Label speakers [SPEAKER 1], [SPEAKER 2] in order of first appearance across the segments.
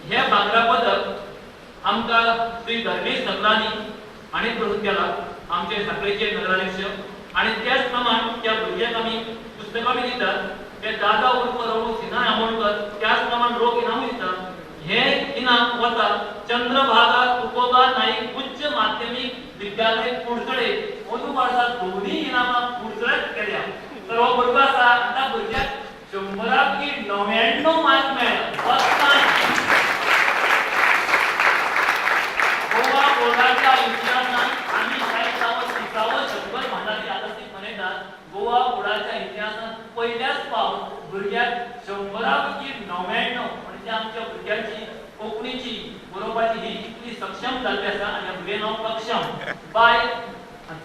[SPEAKER 1] ह्या भांगरा पदक आमकां श्री धर्मेश संग्रानी आणि प्रस्तुत केला आमचे साखळेचे नगराध्यक्ष आणि त्याच प्रमाण त्या भुरग्यांक आमी पुस्तकां बी दितात ते दादा उर्फ रघु सिन्हा आमोणकर त्याच प्रमाण रोख इनामूय दितात. हे इनाम वता चंद्रभागा तुकोबा नाईक उच्च माध्यमिक विद्यालय कुडचडे अंदू वर्सा दोन्ही इनामां कुडचडेच केल्या. तर हो भुरगो आसा आतां भुरग्याक 100 मार्क मेळ्ळे. गोवा बोर्डाच्या इतिहासात आम्ही 30व शंभर म्हणटाली आतां ती म्हणटात गोवा बोर्डाच्या इतिहासात पहिल्याच फावट भुरग्याक 100 म्हणजे आमच्या भुरग्यांची कोंकणीची बरोवपाची ही इतली सक्षम जाल्ली आसा आनी भुरगें नांव कक्षम बाय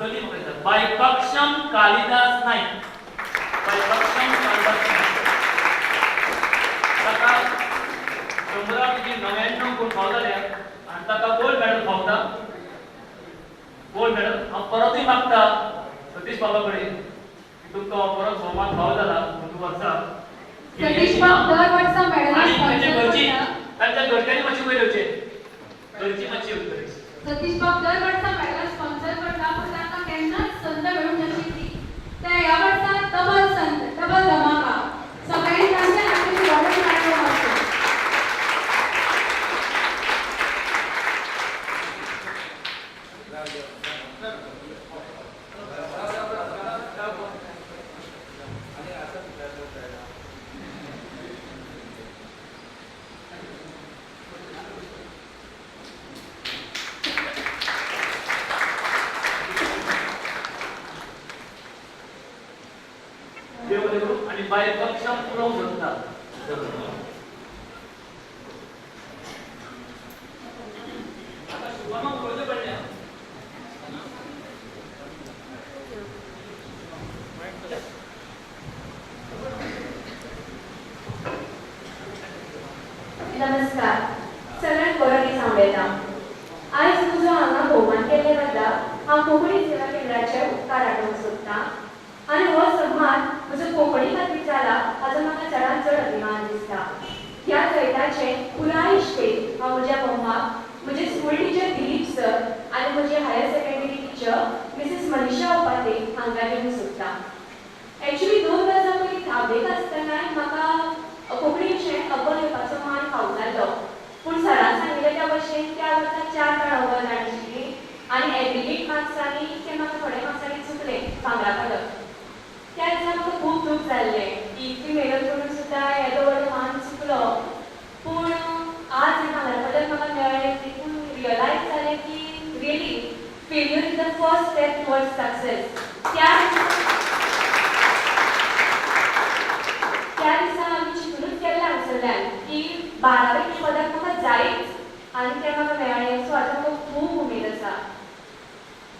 [SPEAKER 1] चली म्हाका बाय कक्षम कालिदास नाईक. बाय कक्षम कालिदास नाईक ताका 100 गुण फावताले आनी ताका गोल्ड मेडल फावता. गोल्ड मेडल हांव परतूय मागता सतीश बाबा कडेन तुमकां परत भोवमान फावो जाला अंदू वर्सा.
[SPEAKER 2] सतीश बाब दर वर्सा मेडल
[SPEAKER 1] तांच्या घरच्यांनी मातशी वयर येवचे घरची मातशी येवची.
[SPEAKER 2] सतीश बाब दर वर्सा मेडल स्पॉन्सर करता पण ताका केन्नाच संद मेळूंक नाशिल्ली. ते ह्या वर्सा डबल संद डबल धमाका सगळ्यांनी तांच्या हातीन वॉर्डन मेळ्ळो मातसो.
[SPEAKER 1] आणि बाय कक्षम पुरवू शकता.
[SPEAKER 3] नमस्कार. सगळ्यांक बरो दीस हांव उलयतां. आयज तुजो हांगा भोवमान केल्ले बदला हांव कोंकणी सेवा केंद्राचे उपकार आठोवंक सोदतां आनी हो सन्मान म्हजो कोंकणी खातीर जाला हाचो म्हाका चडांत चड अभिमान दिसता. ह्या चैताचे पुराय इश्टेक हांव म्हज्या मम्माक म्हजे स्कूल टिचर दिलीप सर आनी म्हजी higher secondary teacher Mrs Manisha Upadhye हांकां दिवंक सोदतां. एक्चुली 2 वर्सां पयलीं धावेक आसतना म्हाका कोंकणीचें अव्वल येवपाचो मान फावो जाल्लो पूण सरान सांगिल्ले त्या भशेन त्या वर्सा 4 वेळा अव्वल जाणाशिल्ली आनी एग्रिगेट मार्क्सांनी ते म्हाका थोड्या मार्क्सांनी चुकले भांगरा पदक. त्या दिसा म्हाका खूब दूख जाल्लें की इतली मेहनत करून सुद्दां येदो व्हडलो मान चुकलो. पूण आज हें भांगरा पदक म्हाका मेळ्ळें देखून रियलायज जालें की really failure is the first step towards success. त्या दिसा आमी चिंतूनच गेल्ले हांगसरल्यान की 12वें पदक म्हाका जायच आनी तें म्हाका मेळ्ळें. सो हाचो म्हाका खूब उमेद आसा.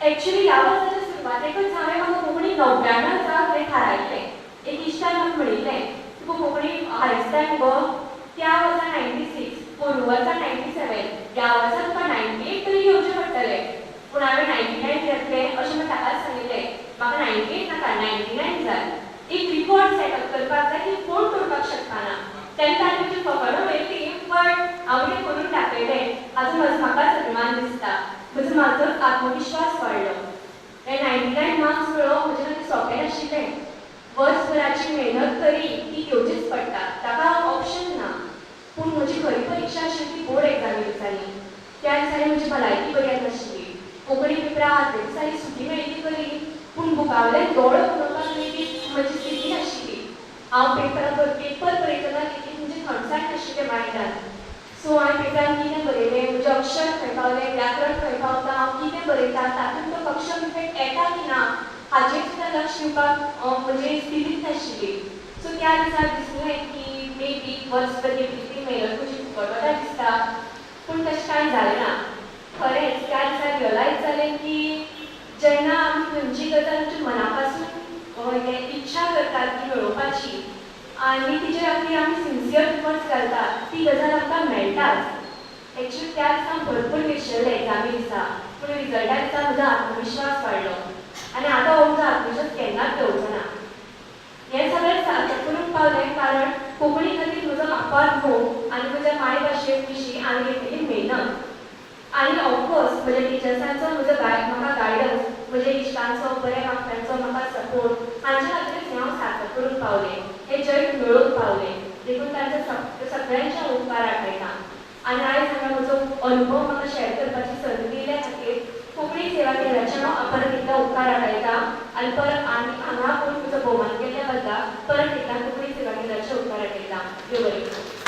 [SPEAKER 3] एक्चुली ह्या वर्साच्या सुरवातेकच हांवें म्हाका कोंकणी 99 जावप हें थारायिल्लें. एक इश्टान म्हाका म्हणिल्लें तुका कोंकणी हायस्ताय गो. त्या वर्सा 96, पोरू वर्सा 97, ह्या वर्सा तुका 98 तरी घेवचें पडटलें. पूण हांवें 99 घेतलें अशें म्हाका ताकाच सांगिल्लें. म्हाका 98 नाका 99 जाय. एक रिकॉर्ड सेटअप करपाक जाय की कोण करपाक शकना. तेन्ना ताणें म्हजी फकाणां वयली बट हांवें तें करून दाखयलें. हाचो म्हाकाच अभिमान दिसता. म्हाजो आत्मविश्वास वाडलो. हे 99 मार्क्स मेळोवप म्हजे खातीर सोंपें नाशिल्लें. वर्सभराची मेहनत तरी ती घेवचीच पडटा ताका ऑप्शन ना. पूण म्हजी खरी परीक्षा आशिल्ली ती बोर्ड एग्जामी दिसांनी. त्या दिसांनी म्हजी भलायकी बरी नाशिल्ली. कोंकणी पेपरा आदले दिसांनी सुटी मेळिल्ली बरी पूण बुकावयल्यान दोळो पुरोवपाक लेगीत म्हजी स्थिती नाशिल्ली. हांव पेपर बरयतना लेगीत म्हजें थंडसाण नाशिल्लें मायंडान. सो हांवें पेपरान कितें बरयलें म्हजें अक्षर खंय पावलें व्याकरण खंय पावता हांव कितें बरयता तातूंत तो कक्षम इफेक्ट येता की ना हाचेर सुद्दां लक्ष दिवपाक म्हजी स्थितीच नाशिल्ली. सो त्या दिसा दिसलें की मे बी वर्सभर इतली मेहनत म्हजी फुकट वता दिसता. पूण तशें कांय जालें ना. खरेंच त्या दिसा रियलायज जालें की जेन्ना आमी खंयची गजाल आमच्या मना पासून इच्छा करतात ती मेळोवपाची आनी तिचे खातीर आमी सिन्सियर एफर्ट्स घालतात ती गजाल आमकां मेळटाच. एक्चुअली त्या दिसा भरपूर विसरलें एग्जामी दिसा पूण रिजल्टा दिसा म्हजो आत्मविश्वास वाडलो आनी आतां हो म्हजो आत्मविश्वास केन्नाच देंवचो ना. हें सगळें सारकें करून पावलें कारण कोंकणी खातीर म्हजो अपार मोग आनी म्हज्या मायभाशेक विशीं हांवें घेतलेली मेहनत आनी ऑफकोर्स म्हज्या टिचर्सांचो म्हजो म्हाका गायडन्स म्हज्या इश्टांचो बऱ्या वागप्यांचो म्हाका सपोर्ट हांच्या खातीरच हांव सार्थक करून पावलें हें जग मेळोवन पावलें देखून तांच्या सगळ्यांच्या उपकार आठयता आनी आयज हांगा म्हजो अनुभव म्हाका शेअर करपाची संद दिल्या खातीर कोंकणी सेवा केंद्राचे हांव परत एकदां उपकार आठयता आनी परत आनी हांगा कोण म्हजो भोवमान केल्ल्या बद्दल परत एकदां कोंकणी सेवा केंद्राचे उपकार आठयता देव बरें करूं.